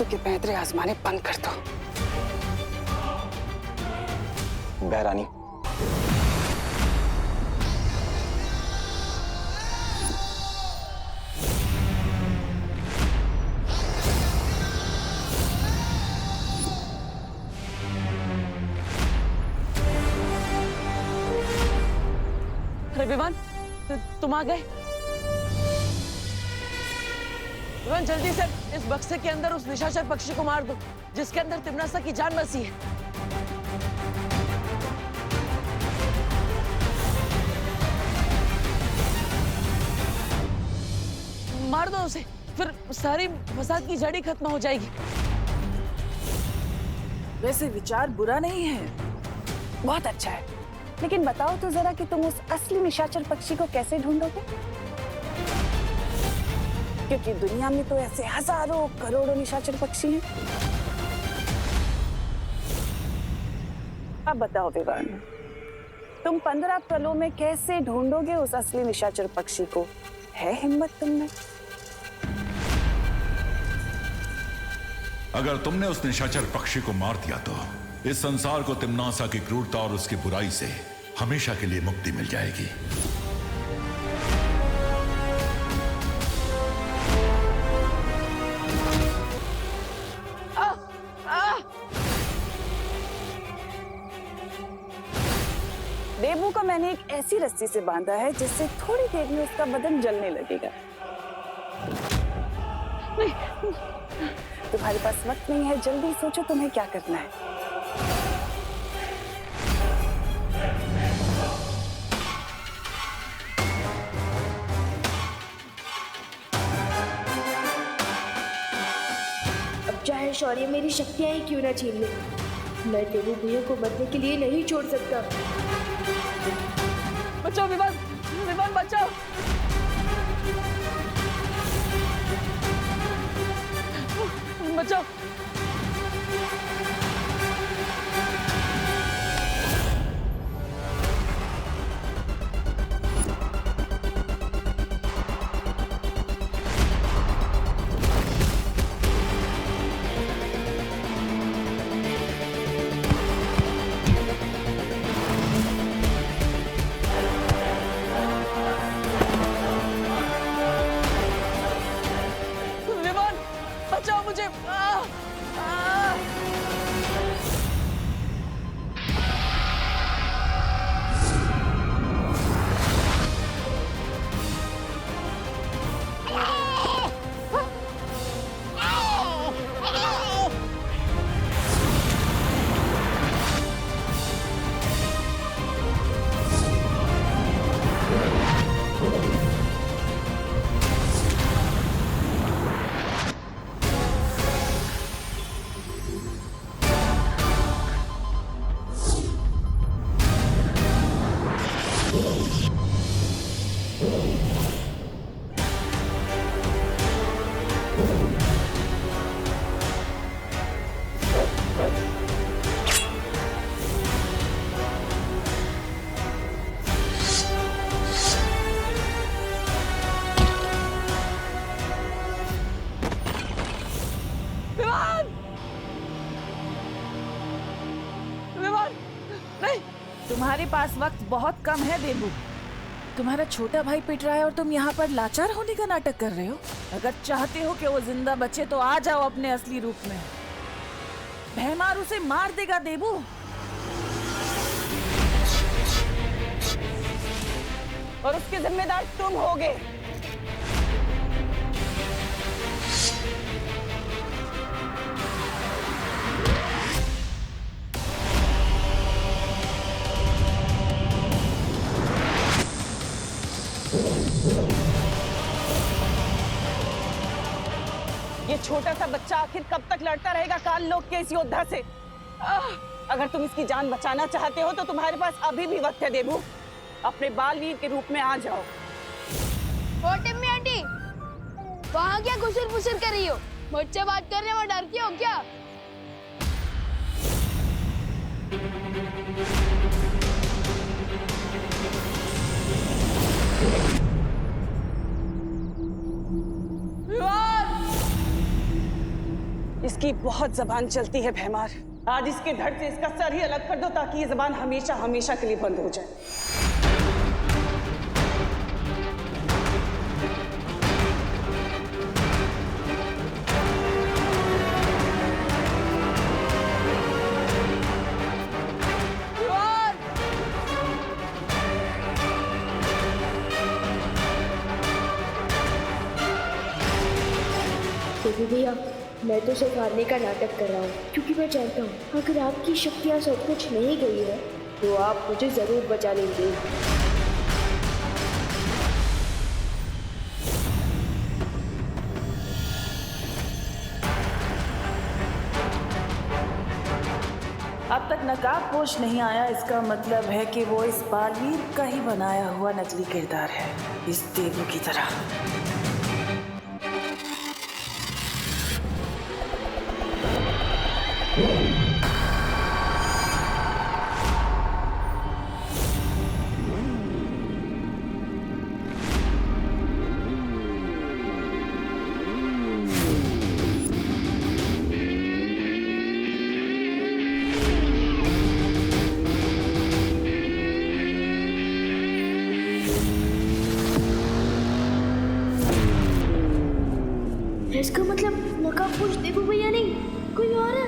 फालतू के पैंतरे आजमाने बंद कर दो। बहरानी, अरे विमान, तुम आ गए। विमान जल्दी से इस बक्से के अंदर उस निशाचर पक्षी को मार दो जिसके अंदर तिमनासा की जान बसी है। मार दो उसे, फिर सारी फसाद की जड़ी खत्म हो जाएगी। वैसे विचार बुरा नहीं है, बहुत अच्छा है, लेकिन बताओ तो जरा कि तुम उस असली निशाचर पक्षी को कैसे ढूंढोगे? क्योंकि दुनिया में तो ऐसे हजारों करोड़ों निशाचर पक्षी हैं। अब बताओ विवान, तुम 15 पलों में कैसे ढूंढोगे उस असली निशाचर पक्षी को? है हिम्मत तुम में? अगर तुमने उस निशाचर पक्षी को मार दिया तो इस संसार को तिमनासा की क्रूरता और उसकी बुराई से हमेशा के लिए मुक्ति मिल जाएगी। देबू को मैंने एक ऐसी रस्सी से बांधा है जिससे थोड़ी देर में उसका बदन जलने लगेगा। तुम्हारे पास वक्त नहीं है, जल्दी सोचो तुम्हें क्या करना है। अब चाहे शौर्य मेरी शक्तियां ही क्यों ना छीन ले, मैं देवू भैया को मरने के लिए नहीं छोड़ सकता। बचाओ विमान, विमान बचाओ। बचाओ। विमान बचाओ मुझे। विमान, विमान नहीं। तुम्हारे पास वक्त बहुत कम है देबू। तुम्हारा छोटा भाई पिट रहा है और तुम यहाँ पर लाचार होने का नाटक कर रहे हो। अगर चाहते हो कि वो जिंदा बचे तो आ जाओ अपने असली रूप में। भैमार उसे मार देगा देबू। और उसके जिम्मेदार तुम होगे। ये छोटा सा बच्चा आखिर कब तक लड़ता रहेगा काल लोक के इस योद्धा से? अगर तुम इसकी जान बचाना चाहते हो तो तुम्हारे पास अभी भी वक्त है देबू। अपने बालवीर के रूप में आ जाओ। ओ टिम्मी आंटी, वहाँ क्या घुसर फुसर कर रही हो? मुझसे बात करने में डरती हो क्या? इसकी बहुत जबान चलती है भैमार। आज इसके धड़ से इसका सर ही अलग कर दो ताकि ये जबान हमेशा हमेशा के लिए बंद हो जाए। देखिए भैया, मैं तो सिर्फ हारने का नाटक कर रहा हूँ, क्योंकि मैं जानता हूँ अगर आपकी शक्तियाँ सचमुच नहीं गई है तो आप मुझे जरूर बचा लेंगे। अब तक नकाबपोश नहीं आया, इसका मतलब है कि वो इस बालवीर का ही बनाया हुआ नकली किरदार है, इस देवू की तरह। इसका मतलब नकाबपोश देवू भैया नहीं, कोई और है।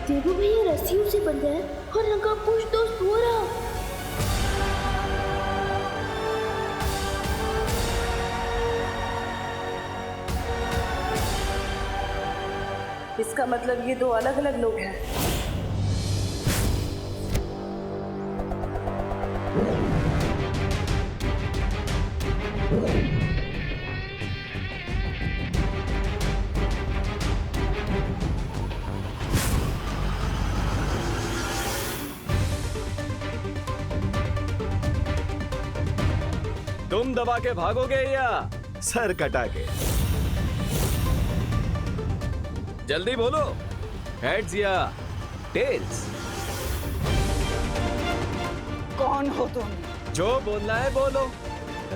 देवू भैया रस्सियों से बंधा है और नकाबपोश दोस्त हो रहा। इसका मतलब ये दो अलग अलग लोग हैं। तुम दबा के भागोगे या सर कटा के? जल्दी बोलो, हेड्स या टेल्स? कौन हो तुम? जो बोलना है बोलो।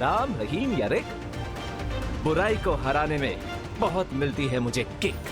राम, रहीम या रिक? बुराई को हराने में बहुत मिलती है मुझे किक।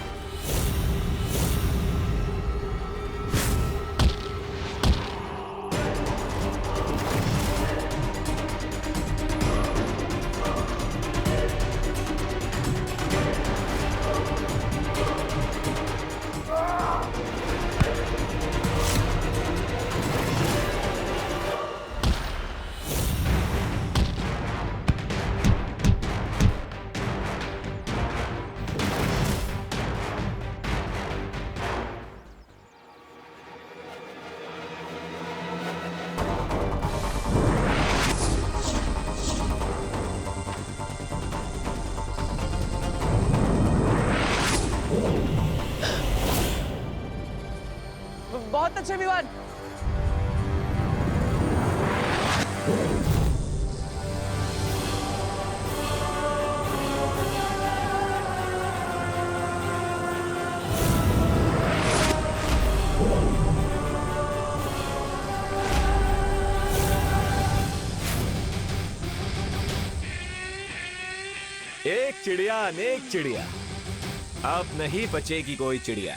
बहुत अच्छे विवान। एक चिड़िया अनेक चिड़िया, अब नहीं बचेगी कोई चिड़िया।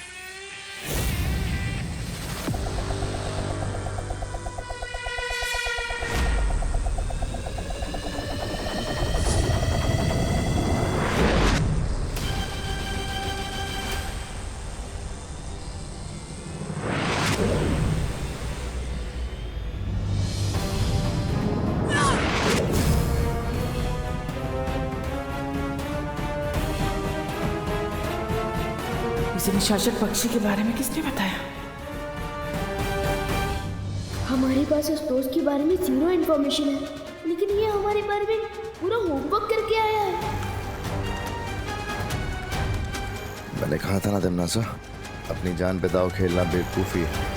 इसे निशाचर पक्षी के बारे में किसने बताया? हमारे पास उस दोस्त के बारे में जीरो इन्फॉर्मेशन है, लेकिन ये हमारे बारे में पूरा होमवर्क करके आया है। मैंने कहा था ना तिमनासा, अपनी जान पे दाव खेलना बेवकूफी है।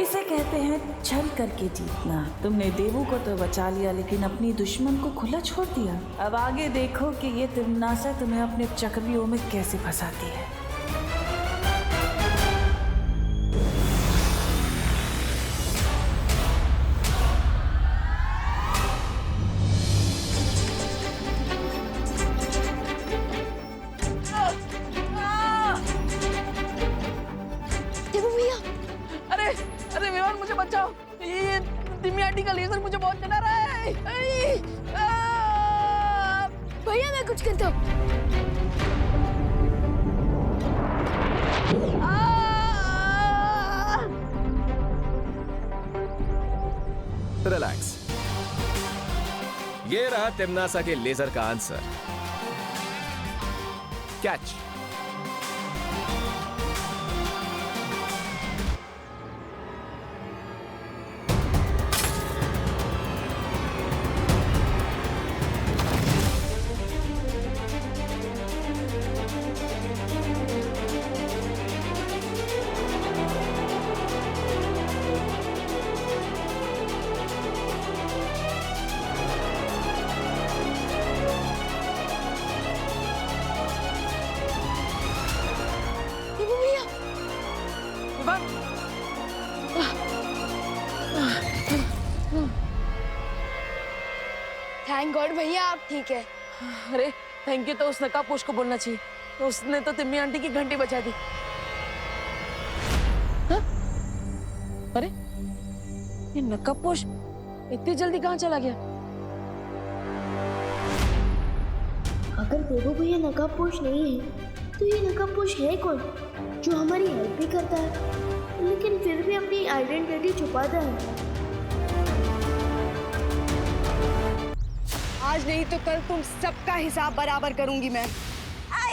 इसे कहते हैं छल करके जीतना। तुमने देवू को तो बचा लिया, लेकिन अपनी दुश्मन को खुला छोड़ दिया। अब आगे देखो कि ये तिम्नासा तुम्हें अपने चक्रव्यूह में कैसे फंसाती है। अरे विवान, मुझे बचाओ, ये तिम्मी आंटी का लेजर मुझे बहुत डरा रहा है। भैया मैं कुछ करता हूँ। रिलैक्स, ये रहा तिम्नासा के लेजर का आंसर। कैच। थैंक गॉड भैया आप ठीक है। अरे थैंक यू तो उस नकाबपोश को बोलना चाहिए। उसने तो तिम्मी आंटी की घंटी बचा दी। हाँ? अरे ये नकाबपोश इतनी जल्दी कहाँ चला गया? अगर देवू भैया नकाबपोश नहीं है तो ये नकाबपोश है कौन जो हमारी हेल्प भी करता है लेकिन फिर भी अपनी आइडेंटिटी छुपाता है? आज नहीं तो कल तुम सबका हिसाब बराबर करूंगी मैं।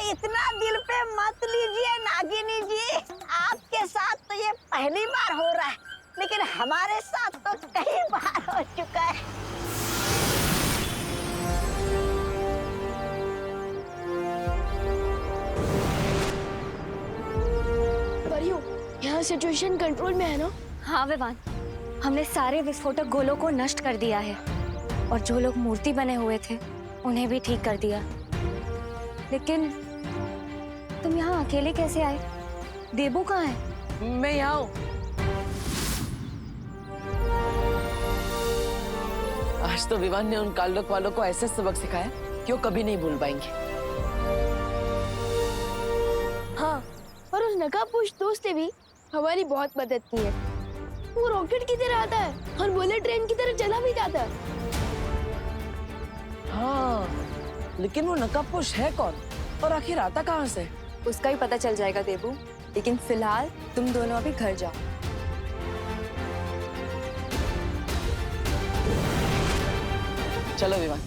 इतना दिल पे मत लीजिए नागिनी जी, आपके साथ तो ये पहली बार हो रहा है, लेकिन हमारे साथ तो कई बार हो चुका है। परियो, यहाँ सिचुएशन कंट्रोल में है ना? हाँ विवान, हमने सारे विस्फोटक गोलों को नष्ट कर दिया है और जो लोग मूर्ति बने हुए थे उन्हें भी ठीक कर दिया। लेकिन तुम यहाँ अकेले कैसे आए? देबू कहाँ है? मैं यहाँ हूँ। आज तो विवान ने उन काल्डोक वालों को ऐसे सबक सिखाया कि वो कभी नहीं भूल पाएंगे। हाँ, और उस नकाबपोश दोस्त ने भी हमारी बहुत मदद की है। वो रॉकेट की तरह आता है और बुलेट ट्रेन की तरह चला भी जाता है। हाँ, लेकिन वो नकाबपोश है कौन और आखिर आता कहाँ से? उसका ही पता चल जाएगा देबू, लेकिन फिलहाल तुम दोनों अभी घर जाओ। चलो विवान।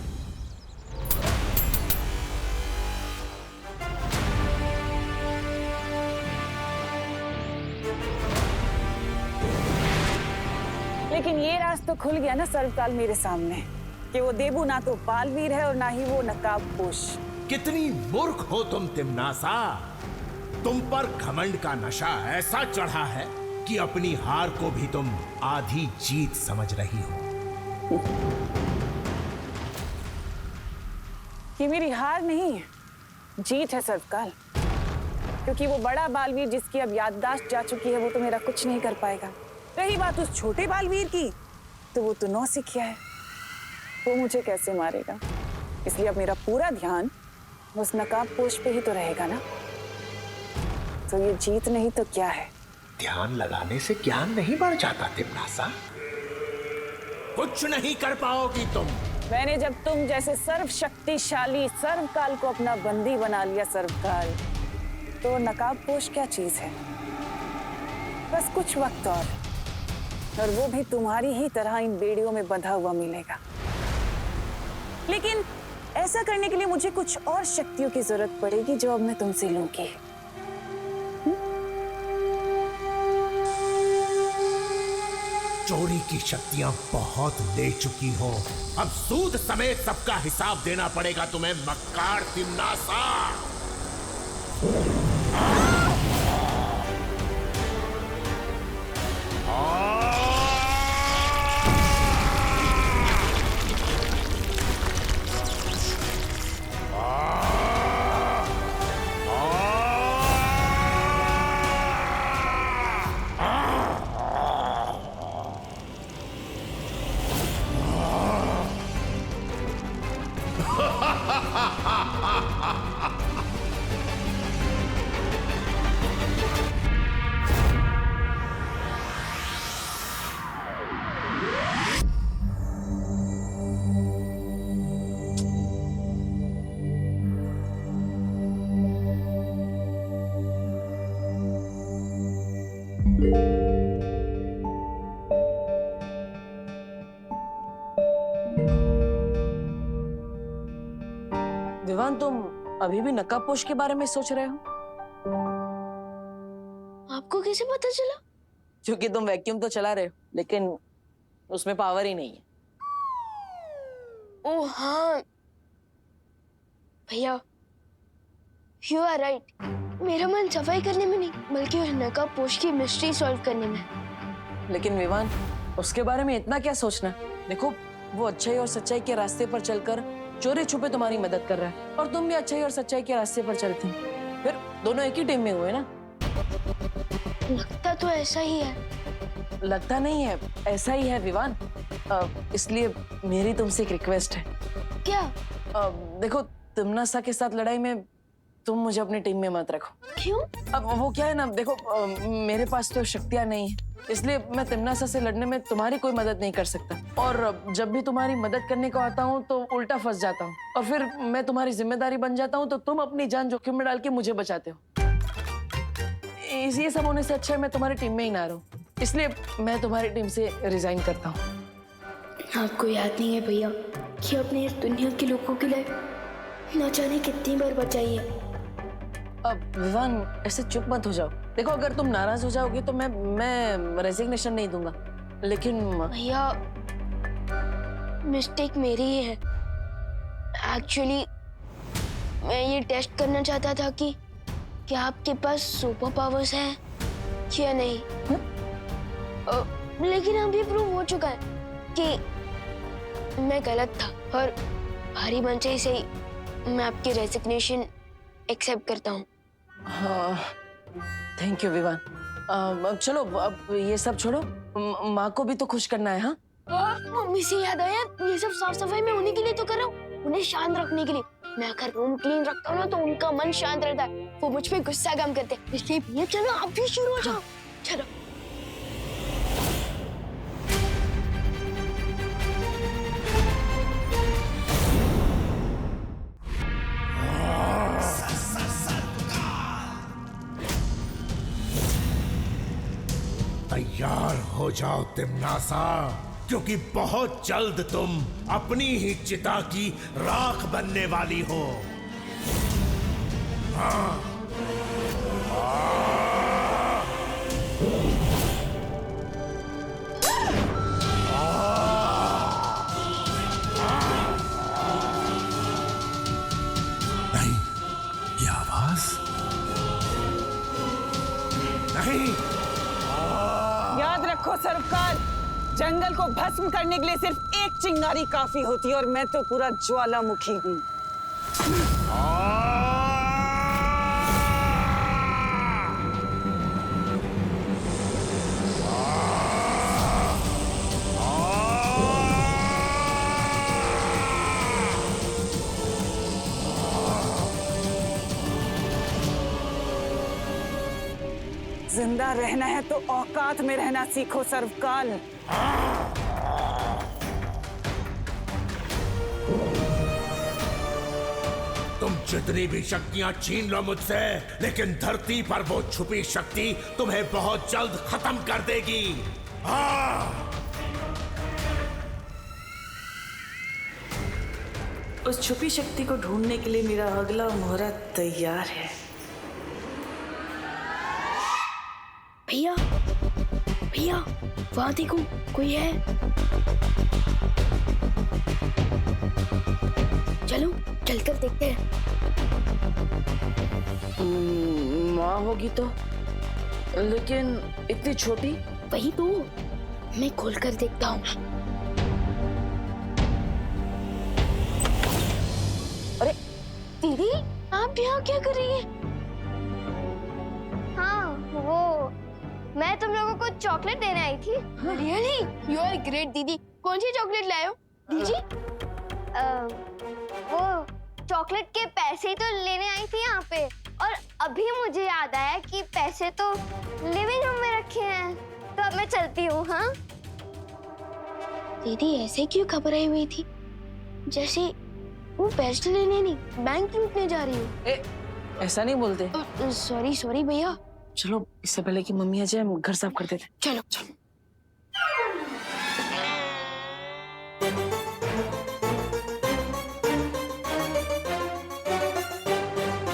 लेकिन ये राज तो खुल गया ना सर्वकाल मेरे सामने कि वो देबू ना तो बालवीर है और ना ही वो नकाबपोश। कितनी मूर्ख हो तुम तिम्नासा। तुम पर घमंड का नशा ऐसा चढ़ा है कि अपनी हार को भी तुम आधी जीत समझ रही हो। ये मेरी हार नहीं है, जीत है सर्वकाल, क्योंकि वो बड़ा बालवीर जिसकी अब याददाश्त जा चुकी है वो तो मेरा कुछ नहीं कर पाएगा। रही बात उस छोटे बालवीर की, तो वो तो नौसिखिया है, वो मुझे कैसे मारेगा। इसलिए अब मेरा पूरा ध्यान उस नकाबपोश पे ही तो रहेगा ना। तो ये जीत नहीं तो क्या है? ध्यान लगाने से ज्ञान नहीं बढ़ जाता तिम्नासा। कुछ नहीं कर पाओगी तुम। मैंने जब तुम जैसे सर्वशक्तिशाली सर्वकाल को अपना बंदी बना लिया सर्वकाल, तो नकाबपोश क्या चीज है? बस कुछ वक्त और वो भी तुम्हारी ही तरह इन बेड़ियों में बंधा हुआ मिलेगा। लेकिन ऐसा करने के लिए मुझे कुछ और शक्तियों की जरूरत पड़ेगी जो अब मैं तुमसे लूंगी। चोरी की शक्तियां बहुत ले चुकी हो, अब सूद समेत सबका हिसाब देना पड़ेगा तुम्हें मक्कार तिम्नासा। और अभी भी नकाबपोश के बारे में सोच रहे हो? आपको कैसे पता चला? क्योंकि तुम वैक्यूम तो चला रहे हो, लेकिन उसमें पावर ही नहीं है। ओह हाँ भैया, यू आर राइट। मेरा मन सफाई करने में नहीं, बल्कि उस नकाबपोश की मिस्ट्री सॉल्व करने में। लेकिन विवान, उसके बारे में इतना क्या सोचना? देखो, वो अच्छाई और सच्चाई के रास्ते पर चलकर चोरी छुपे तुम्हारी मदद कर रहा है, और तुम भी अच्छाई और सच्चाई के रास्ते पर चलती हो। फिर दोनों एक ही टीम में हुए ना? लगता तो ऐसा ही है। लगता नहीं है, ऐसा ही है विवान। इसलिए मेरी तुमसे एक रिक्वेस्ट है। क्या? देखो, तिम्नासा के साथ लड़ाई में तुम मुझे अपनी टीम में मत रखो। क्यों? अब वो क्या है ना, देखो, मेरे पास तो शक्तियां नहीं है, इसलिए मैं तिम्नासा से लड़ने में तुम्हारी कोई मदद नहीं कर सकता। और जब भी तुम्हारी मदद करने को आता हूँ तो उल्टा फंस जाता हूँ, और फिर मैं तुम्हारी जिम्मेदारी बन जाता हूँ, तो तुम अपनी जान जोखिम में डाल के मुझे बचाते हो। ये सब होने से अच्छा है मैं तुम्हारी टीम में ही ना रहूं, इसलिए मैं तुम्हारी टीम से रिजाइन करता हूँ। आपको याद नहीं है भैया कि आपने इस दुनिया के लोगों के लिए न जाने कितनी बार बचाई है। अब विवान, ऐसे चुप मत हो जाओ। देखो, अगर तुम नाराज हो जाओगे तो मैं रेजिग्नेशन नहीं दूंगा, लेकिन भैया मिस्टेक मेरी ही है। एक्चुअली मैं ये टेस्ट करना चाहता था कि क्या आपके पास सुपर पावर्स हैं या नहीं। लेकिन अब ये प्रूव हो चुका है कि मैं गलत था, और भारी मन से ही मैं आपकी रेजिग्नेशन एक्सेप्ट करता हूँ। हाँ, थैंक यू विवान। अब चलो, अब ये सब छोड़ो, माँ को भी तो खुश करना है। हाँ, मम्मी से याद आया, ये सब साफ सफाई में उन्हीं के लिए तो कर रहा हूँ, उन्हें शांत रखने के लिए। मैं अगर रूम क्लीन रखता हूँ ना तो उनका मन शांत रहता है, वो मुझ पे गुस्सा कम करते हैं। इसलिए भैया चलो आप भी शुरू हो जाओ। चलो। तैयार हो जाओ तिम्नासा, क्योंकि बहुत जल्द तुम अपनी ही चिता की राख बनने वाली हो। हाँ। नहीं, ये आवाज नहीं। याद रखो सर्वकाल, जंगल को भस्म करने के लिए सिर्फ एक चिंगारी काफी होती है, और मैं तो पूरा ज्वालामुखी हूँ। जिंदा रहना है तो औकात में रहना सीखो सर्वकाल। तुम जितनी भी शक्तियां छीन लो मुझसे, लेकिन धरती पर वो छुपी शक्ति तुम्हें बहुत जल्द खत्म कर देगी। उस छुपी शक्ति को ढूंढने के लिए मेरा अगला मुहूर्त तैयार है। भैया भैया, वहां देखो, कोई है। चलो चलकर देखते हैं। माँ होगी तो, लेकिन इतनी छोटी। वही तो, मैं खोलकर देखता हूँ। अरे दीदी, आप यहाँ क्या कर रही हैं? हाँ, वो मैं तुम लोगों को चॉकलेट देने आई थी। रियली? यू आर ग्रेट दीदी। कौन सी चॉकलेट लाए हो दीदी? वो चॉकलेट के पैसे ही तो लेने आई थी यहाँ पे, और अभी मुझे याद आया कि पैसे तो लिविंग रूम में रखे हैं, तो अब मैं चलती हूँ। हाँ दीदी, ऐसे क्यों घबराई हुई थी, जैसे वो पैसे लेने नहीं, बैंक लूटने जा रही हो? ऐसा नहीं बोलते। सॉरी भैया। चलो, इससे पहले कि मम्मी आ जाए हम घर साफ कर देते। चलो।